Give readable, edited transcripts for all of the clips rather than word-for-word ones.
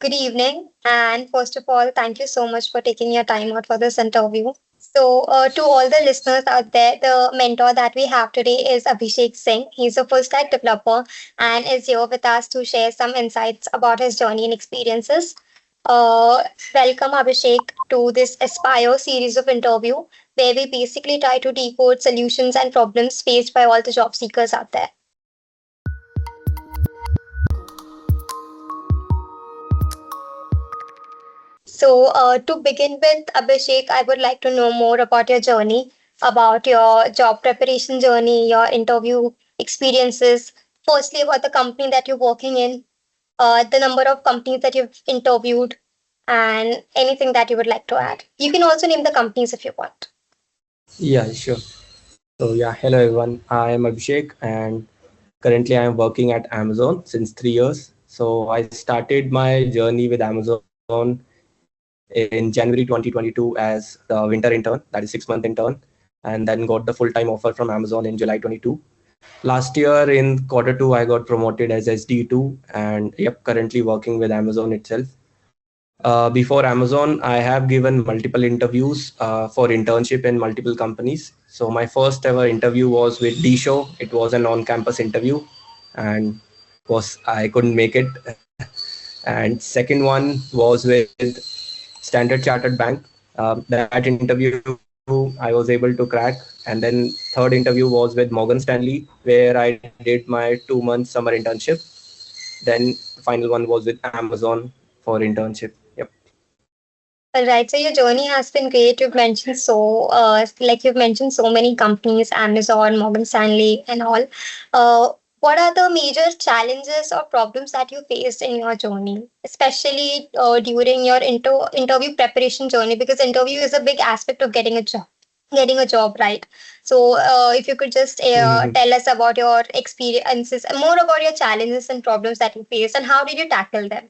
Good evening. And first of all, thank you so much for taking your time out for this interview. To all the listeners out there, the mentor that we have today is Abhishek Singh. He's a full stack developer and is here with us to share some insights about his journey and experiences. Uh, Welcome, Abhishek, to this Aspire series of interview where we basically try to decode solutions and problems faced by all the job seekers out there. To begin with, Abhishek, I would like to know more about your journey, about your job preparation journey, your interview experiences. Firstly, about the company that you're working in, the number of companies that you've interviewed, and anything that you would like to add. You can also name the companies if you want. Yeah, sure. Hello everyone. I am Abhishek and currently I am working at Amazon since 3 years. So I started my journey with Amazon in January 2022 as the winter intern, that is 6-month intern, and then got the full-time offer from Amazon in July 22. Last year in quarter 2, I got promoted as SD2 and currently working with Amazon itself. Before Amazon, I have given multiple interviews for internship in multiple companies. So my first ever interview was with D Show. It was an on-campus interview, and was I couldn't make it. And second one was with Standard Chartered Bank. That interview I was able to crack, and then third interview was with Morgan Stanley, where I did my 2 months summer internship. Then final one was with Amazon for internship. Yep. All right, so your journey has been great. You've mentioned so many companies, Amazon, Morgan Stanley, and all. What are the major challenges or problems that you faced in your journey, especially during your interview preparation journey? Because interview is a big aspect of getting a job, right? If you could just Mhm. tell us about your experiences, more about your challenges and problems that you faced, and how did you tackle them?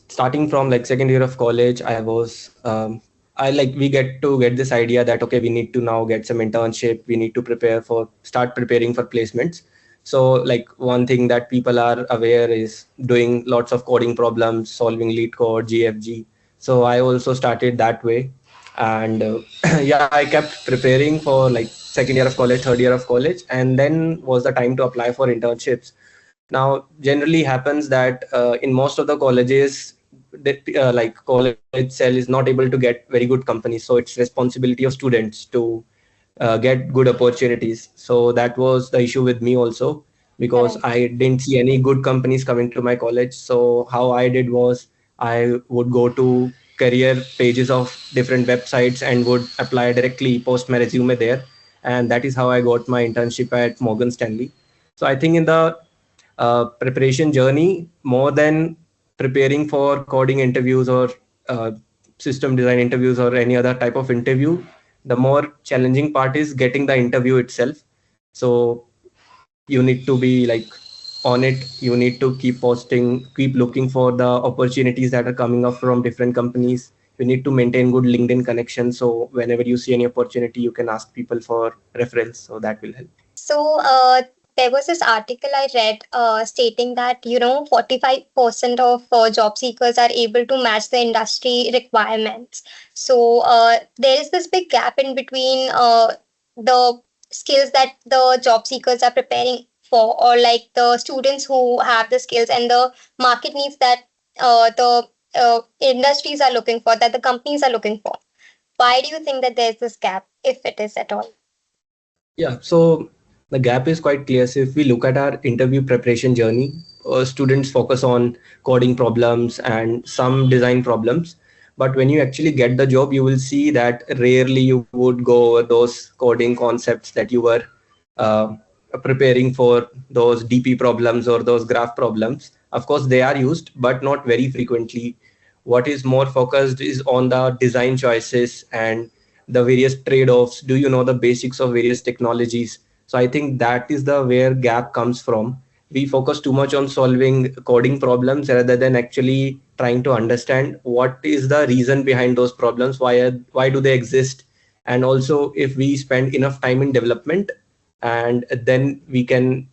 Starting from like second year of college, I like we get this idea that okay, we need to now get some internship, we need to start preparing for placements. So like one thing that people are aware is doing lots of coding problems, solving lead code, GFG. So I also started that way, and yeah, I kept preparing for like second year of college, third year of college, and then was the time to apply for internships. Now generally happens that in most of the colleges, like college cell is not able to get very good companies, so it's responsibility of students to get good opportunities. So that was the issue with me also, because Correct. I didn't see any good companies coming to my college. So how I did was I would go to career pages of different websites and would apply directly, post my resume there, and that is how I got my internship at Morgan Stanley. So I think in the preparation journey, more than preparing for coding interviews or uh, system design interviews or any other type of interview, the more challenging part is getting the interview itself. So you need to be like on it, you need to keep posting, keep looking for the opportunities that are coming up from different companies. You need to maintain good LinkedIn connection, so whenever you see any opportunity you can ask people for reference, so that will help. There was this article I read stating that 45% of job seekers are able to match the industry requirements. There is this big gap in between the skills that the job seekers are preparing for, or like the students who have the skills and the market needs that the industries are looking for, that the companies are looking for. Why do you think that there's this gap, if it is at all? Yeah, so the gap is quite clear. So if we look at our interview preparation journey, students focus on coding problems and some design problems. But when you actually get the job, you will see that rarely you would go over those coding concepts that you were uh, preparing for, those DP problems or those graph problems. Of course, they are used, but not very frequently. What is more focused is on the design choices and the various trade-offs. Do you know the basics of various technologies? So I think that is the where gap comes from. We focus too much on solving coding problems rather than actually trying to understand what is the reason behind those problems, why do they exist, and also if we spend enough time in development, and then we can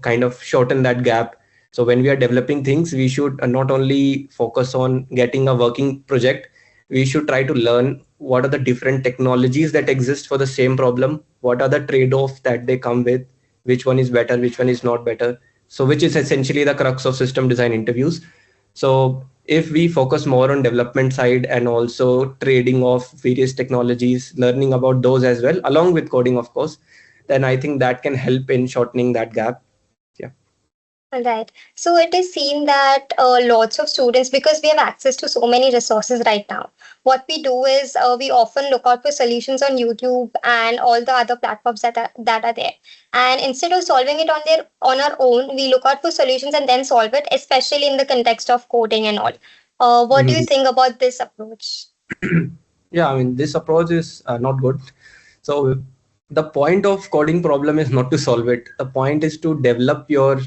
kind of shorten that gap So when we are developing things, we should not only focus on getting a working project, we should try to learn what are the different technologies that exist for the same problem, what are the trade-offs that they come with, which one is better, which one is not better. So which is essentially the crux of system design interviews. So if we focus more on development side and also trading of various technologies, learning about those as well, along with coding, of course, then I think that can help in shortening that gap. Yeah. Right. So it is seen that lots of students, because we have access to so many resources right now, what we do is we often look out for solutions on YouTube and all the other platforms that are there. And instead of solving it on our own, we look out for solutions and then solve it, especially in the context of coding and all. What do you Mhm. think about this approach? Yeah, I mean, this approach is not good. So the point of coding problem is not to solve it. The point is to develop your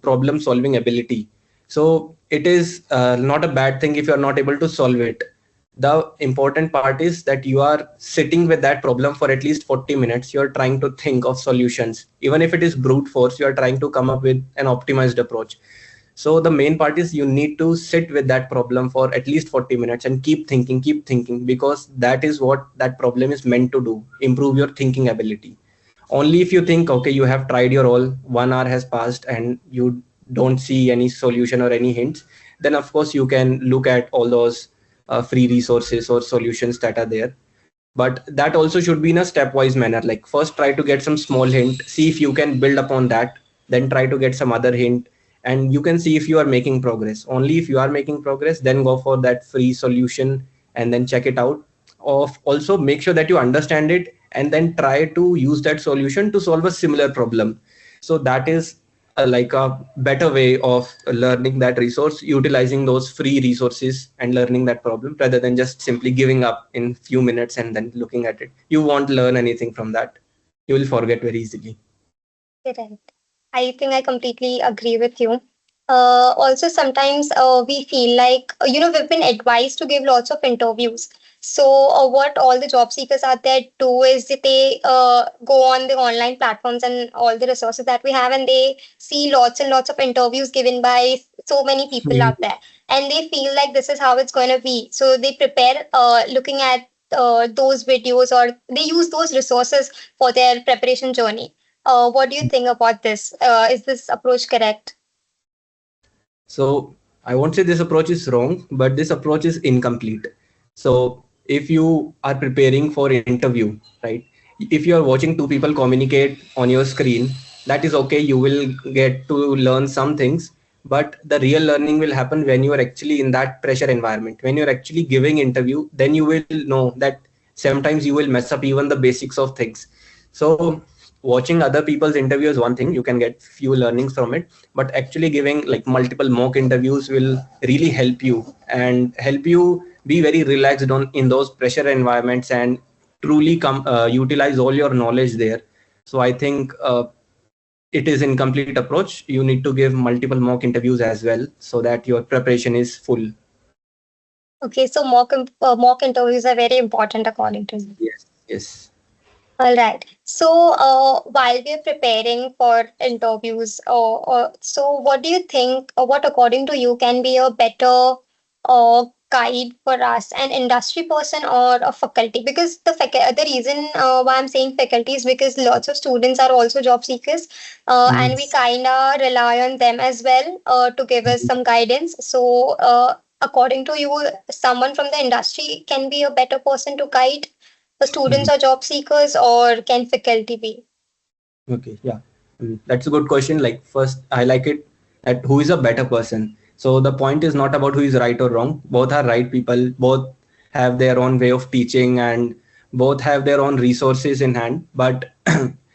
problem solving ability. So it is not a bad thing if you are not able to solve it. The important part is that you are sitting with that problem for at least 40 minutes. You are trying to think of solutions. Even if it is brute force, you are trying to come up with an optimized approach. So the main part is you need to sit with that problem for at least 40 minutes and keep thinking, because that is what that problem is meant to do, improve your thinking ability. Only if you think, okay, you have tried your all, 1 hour has passed and you don't see any solution or any hints, then of course you can look at all those free resources or solutions that are there. But that also should be in a stepwise manner. Like first try to get some small hint, see if you can build upon that, then try to get some other hint, and you can see if you are making progress. Only if you are making progress, then go for that free solution and then check it out. Of also make sure that you understand it and then try to use that solution to solve a similar problem. So that is like a better way of learning that resource, utilizing those free resources and learning that problem, rather than just simply giving up in few minutes and then looking at it. You won't learn anything from that. You will forget very easily. Right. I think I completely agree with you. Also, sometimes we feel like, we've been advised to give lots of interviews. So, what all the job seekers out there do is that they go on the online platforms and all the resources that we have, and they see lots and lots of interviews given by so many people Mhm. out there. And they feel like this is how it's going to be. So, they prepare looking at those videos, or they use those resources for their preparation journey. What do you think about this? Is this approach correct? So I won't say this approach is wrong, but this approach is incomplete. So if you are preparing for interview, right? If you are watching two people communicate on your screen, that is okay. You will get to learn some things, but the real learning will happen when you are actually in that pressure environment. When you're actually giving interview, then you will know that sometimes you will mess up even the basics of things. So watching other people's interview is one thing, you can get few learnings from it, but actually giving like multiple mock interviews will really help you and help you be very relaxed on in those pressure environments and truly come utilize all your knowledge there. So I think it is incomplete approach. You need to give multiple mock interviews as well so that your preparation is full. Okay, so mock interviews are very important according to you. Yes, yes. All right. So, while we are preparing for interviews, so what do you think, or what according to you can be a better guide for us, an industry person or a faculty? Because the reason why I'm saying faculty is because lots of students are also job seekers, and Mhm. we kind of rely on them as well to give us some guidance. So, according to you, someone from the industry can be a better person to guide the students Mhm. or job seekers, or can faculty be? Okay, yeah. That's a good question. Like, first, I like it that who is a better person. So the point is not about who is right or wrong. Both are right people. Both have their own way of teaching and both have their own resources in hand. But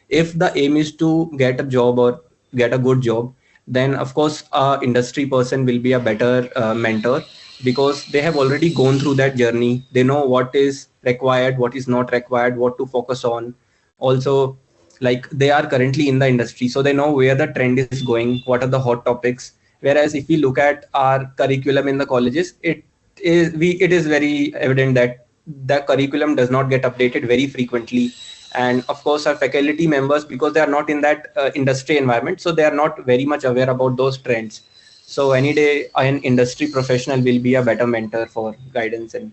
if the aim is to get a job or get a good job, then of course, a industry person will be a better mentor, because they have already gone through that journey. They know what is required, what is not required, what to focus on. Also, like they are currently in the industry, so they know where the trend is going, what are the hot topics. Whereas if we look at our curriculum in the colleges, it is very evident that the curriculum does not get updated very frequently, And of course our faculty members, because they are not in that industry environment, so they are not very much aware about those trends. So any day an industry professional will be a better mentor for guidance and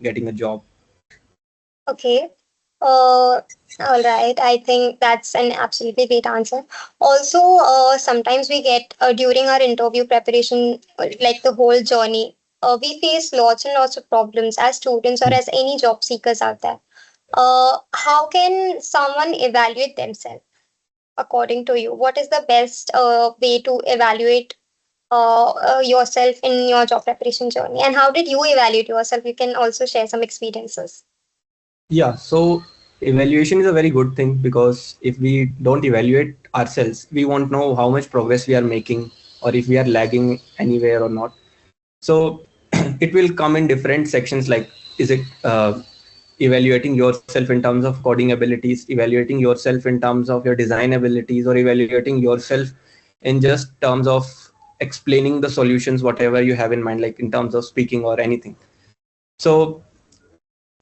getting a job. Okay. Uh, all right. I think that's an absolutely great answer. Also, sometimes we get during our interview preparation, like the whole journey, we face lots and lots of problems as students or as any job seekers out there. How can someone evaluate themselves according to you? What is the best way to evaluate yourself in your job preparation journey? And how did you evaluate yourself? You can also share some experiences. Yeah, so evaluation is a very good thing, because if we don't evaluate ourselves, we won't know how much progress we are making or if we are lagging anywhere or not. So it will come in different sections, like is it evaluating yourself in terms of coding abilities, evaluating yourself in terms of your design abilities, or evaluating yourself in just terms of explaining the solutions, whatever you have in mind, like in terms of speaking or anything. So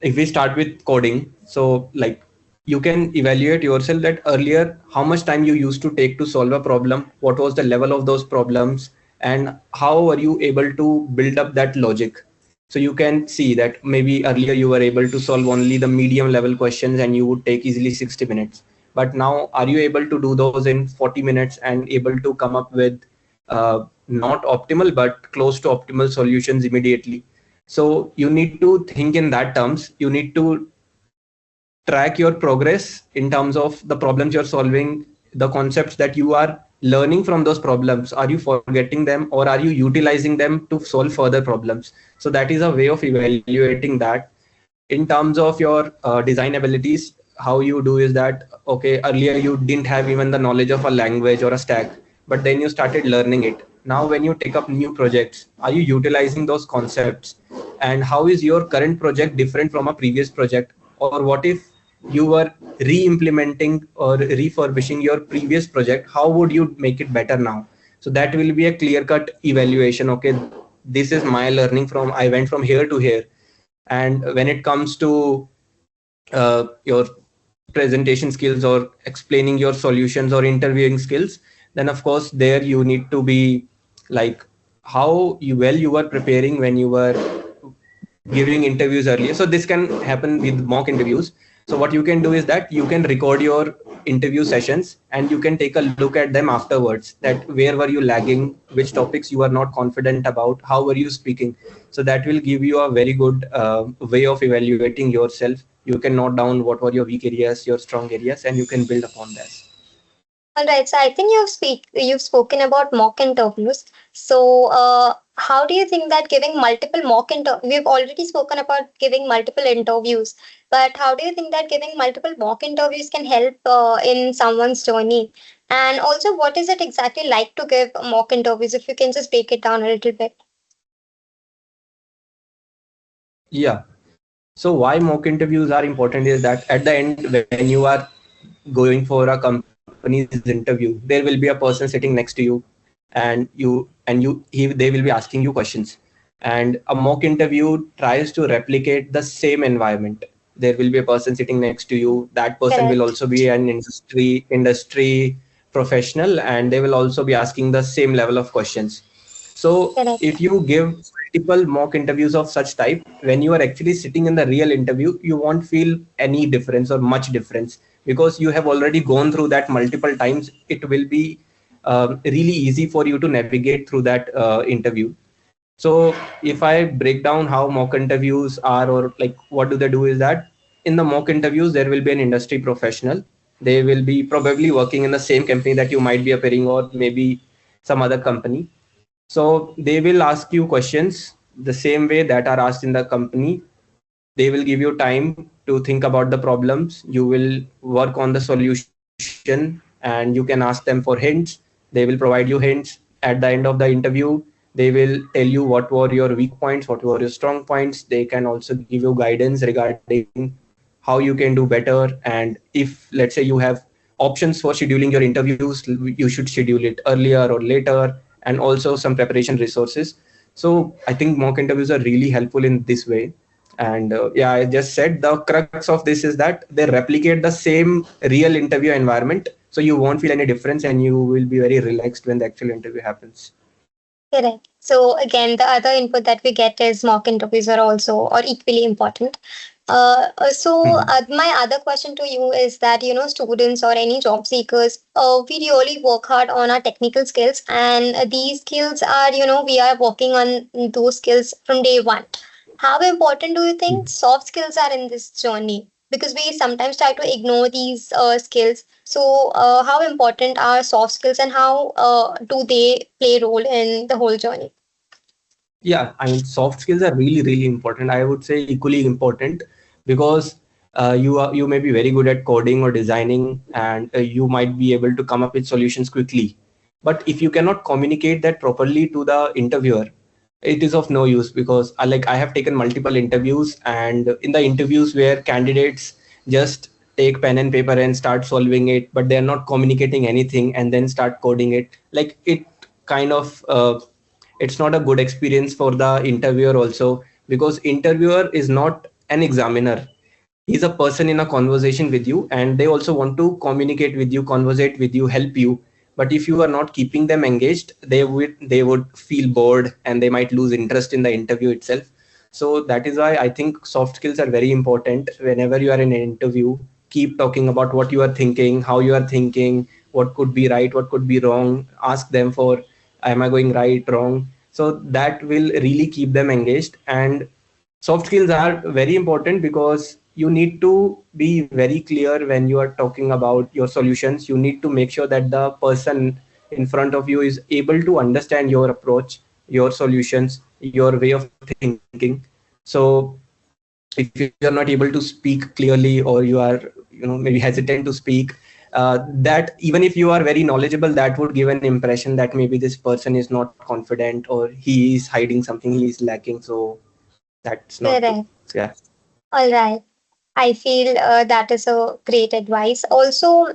if we start with coding, so like you can evaluate yourself that earlier how much time you used to take to solve a problem, what was the level of those problems, and how are you able to build up that logic. So you can see that maybe earlier you were able to solve only the medium level questions and you would take easily 60 minutes, but now are you able to do those in 40 minutes and able to come up with not optimal but close to optimal solutions immediately. So you need to think in that terms. You need to track your progress in terms of the problems you're solving, the concepts that you are learning from those problems. Are you forgetting them or are you utilizing them to solve further problems? So that is a way of evaluating that. In terms of your design abilities, how you do is that, okay, earlier you didn't have even the knowledge of a language or a stack, but then you started learning it. Now when you take up new projects, are you utilizing those concepts, and how is your current project different from a previous project? Or what if you were re-implementing or refurbishing your previous project, how would you make it better now? So that will be a clear cut evaluation. Okay, this is my learning from, I went from here to here. And when it comes to your presentation skills or explaining your solutions or interviewing skills, then of course there you need to be like how well you were preparing when you were giving interviews earlier. So this can happen with mock interviews. So what you can do is that you can record your interview sessions and you can take a look at them afterwards, that where were you lagging, which topics you are not confident about, how were you speaking. So that will give you a very good way of evaluating yourself. You can note down what were your weak areas, your strong areas, and you can build upon that. All right, so I think you've spoken about mock interviews. So, how do you think that giving multiple mock inter we've already spoken about giving multiple interviews, but how do you think that giving multiple mock interviews can help in someone's journey? And also, what is it exactly like to give mock interviews? If you can just break it down a little bit. Yeah. So why mock interviews are important is that at the end, when you are going for a company's interview, there will be a person sitting next to you, they will be asking you questions. And a mock interview tries to replicate the same environment. There will be a person sitting next to you. That person will Correct. also be an industry professional, and they will also be asking the same level of questions. So Correct. if you give multiple mock interviews of such type, when you are actually sitting in the real interview, you won't feel any difference or much difference, because you have already gone through that multiple times. It will be really easy for you to navigate through that interview. So if I break down how mock interviews are, or like what do they do, is that in the mock interviews there will be an industry professional. They will be probably working in the same company that you might be appearing, or maybe some other company. So they will ask you questions the same way that are asked in the company. They will give you time to think about the problems. You will work on the solution and you can ask them for hints. They will provide you hints. At the end of the interview, they will tell you what were your weak points, what were your strong points. They can also give you guidance regarding how you can do better. And if let's say you have options for scheduling your interviews, you should schedule it earlier or later, and also some preparation resources. So I think mock interviews are really helpful in this way. And yeah, I just said the crux of this is that they replicate the same real interview environment, so you won't feel any difference and you will be very relaxed when the actual interview happens. Correct. So again, the other input that we get is mock interviews are also or equally important. My other question to you is that, students or any job seekers, we really work hard on our technical skills, and these skills are, we are working on those skills from day one. How important do you think soft skills are in this journey? Because we sometimes try to ignore these skills. So, how important are soft skills, and how do they play a role in the whole journey? Yeah, I mean, soft skills are really, really important. I would say equally important because you may be very good at coding or designing, and you might be able to come up with solutions quickly. But if you cannot communicate that properly to the interviewer, it is of no use. Because I have taken multiple interviews, and in the interviews where candidates just take pen and paper and start solving it, but they are not communicating anything and then start coding it, like it kind of it's not a good experience for the interviewer also, because interviewer is not an examiner. He's a person in a conversation with you, and they also want to communicate with you, conversate with you, help you. But if you are not keeping them engaged, they would feel bored and they might lose interest in the interview itself. So that is why I think soft skills are very important. Whenever you are in an interview, keep talking about what you are thinking, how you are thinking, what could be right, what could be wrong. Ask them for, am I going right, wrong? So that will really keep them engaged. And soft skills are very important because you need to be very clear when you are talking about your solutions. You need to make sure that the person in front of you is able to understand your approach, your solutions, your way of thinking. So if you're not able to speak clearly, or you are, maybe hesitant to speak, that even if you are very knowledgeable, that would give an impression that maybe this person is not confident or he is hiding something, he is lacking. So that's not good. Correct. So yeah. All right. I feel that is a great advice. Also,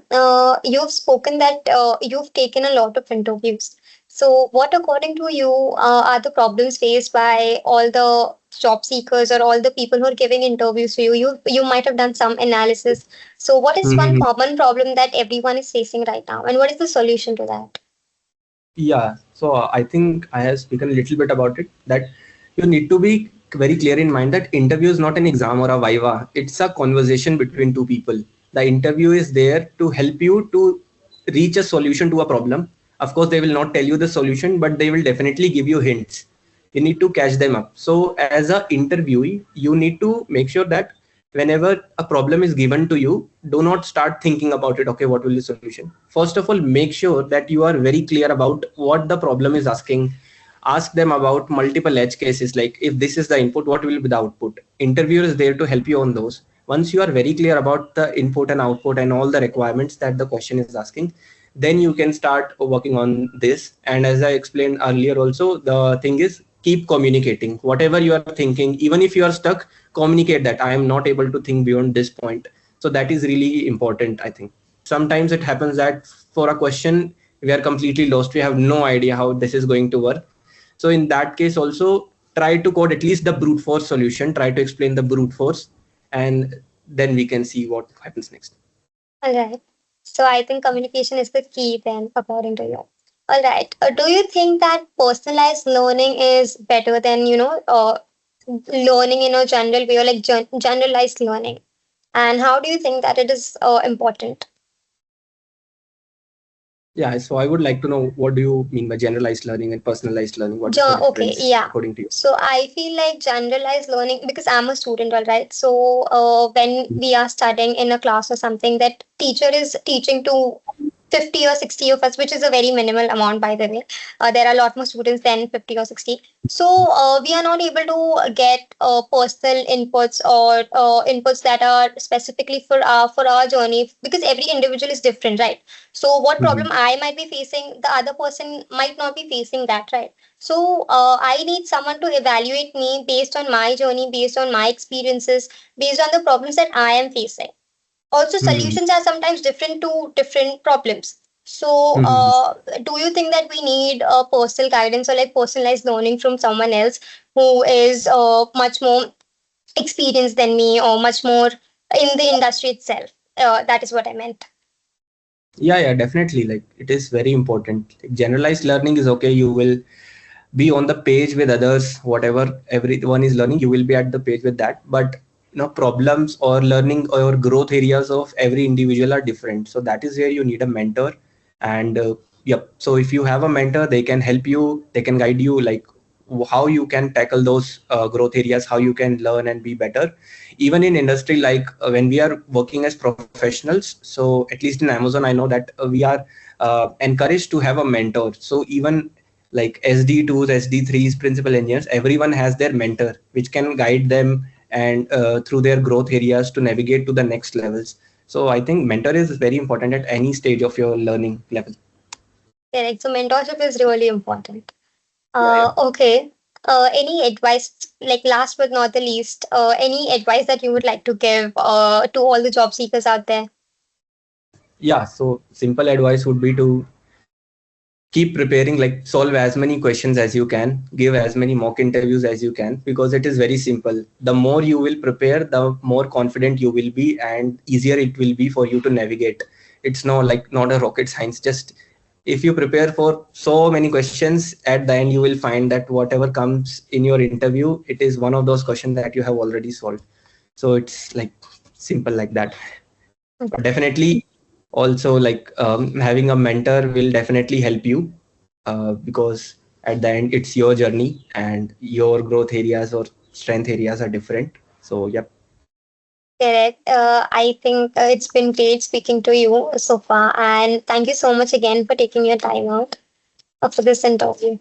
you've spoken that you've taken a lot of interviews. So, what, according to you, are the problems faced by all the job seekers or all the people who are giving interviews to you? You might have done some analysis. So, what is one Mhm. common problem that everyone is facing right now, and what is the solution to that? Yeah, so I think I have spoken a little bit about it, that you need to be very clear in mind that interview is not an exam or a viva. It's a conversation between two people. The interview is there to help you to reach a solution to a problem. Of course, they will not tell you the solution, but they will definitely give you hints. You need to catch them up. So as a interviewee, you need to make sure that whenever a problem is given to you, do not start thinking about it, okay, what will be the solution. First of all, make sure that you are very clear about what the problem is asking. Ask them about multiple edge cases, like if this is the input, what will be the output. Interviewer is there to help you on those. Once you are very clear about the input and output and all the requirements that the question is asking, then you can start working on this. And as I explained earlier also, the thing is, keep communicating whatever you are thinking. Even if you are stuck, communicate that I am not able to think beyond this point. So that is really important, I think. Sometimes it happens that for a question we are completely lost, we have no idea how this is going to work. So in that case also, try to code at least the brute force solution, try to explain the brute force, and then we can see what happens next. All right. So, I think communication is the key then, according to you. All right. Do you think that personalized learning is better than, learning in a general way, or like generalized learning? And how do you think that it is important? Yeah, so I would like to know, what do you mean by generalized learning and personalized learning? What is the Okay, difference yeah. according to you? So I feel like generalized learning, because I'm a student, all right. So when we are studying in a class or something, that teacher is teaching to 50 or 60 of us, which is a very minimal amount, by the way. There are a lot more students than 50 or 60. So we are not able to get personal inputs or inputs that are specifically for our journey, because every individual is different, right? So what problem Mhm. I might be facing, the other person might not be facing that, right? So I need someone to evaluate me based on my journey, based on my experiences, based on the problems that I am facing. Also, Mhm. solutions are sometimes different to different problems. So, Mhm. do you think that we need personal guidance or like personalized learning from someone else who is much more experienced than me or much more in the industry itself. That is what I meant. Yeah, definitely. Like it is very important. Like, generalized learning is okay. You will be on the page with others, whatever everyone is learning, you will be at the page with that. But problems or learning or growth areas of every individual are different. So that is where you need a mentor. And yep. So if you have a mentor, they can help you. They can guide you, like how you can tackle those growth areas, how you can learn and be better. Even in industry, like when we are working as professionals, so at least in Amazon, I know that we are encouraged to have a mentor. So even like SD2s, SD3s, principal engineers, everyone has their mentor, which can guide them and through their growth areas to navigate to the next levels. So I think mentor is very important at any stage of your learning level. Correct. So mentorship is really important. Yeah. Okay. Any advice, like last but not the least, any advice that you would like to give to all the job seekers out there? Yeah, so simple advice would be to keep preparing, like solve as many questions as you can, give as many mock interviews as you can, because it is very simple. The more you will prepare, the more confident you will be and easier it will be for you to navigate. It's not a rocket science. Just if you prepare for so many questions, at the end you will find that whatever comes in your interview, it is one of those questions that you have already solved. So it's like simple like that. But definitely also, like having a mentor will definitely help you, because at the end it's your journey and your growth areas or strength areas are different. So yep. Correct. I think it's been great speaking to you so far, and thank you so much again for taking your time out for this interview.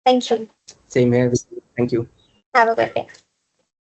Thank you. Same here with you. Thank you. Have a good day.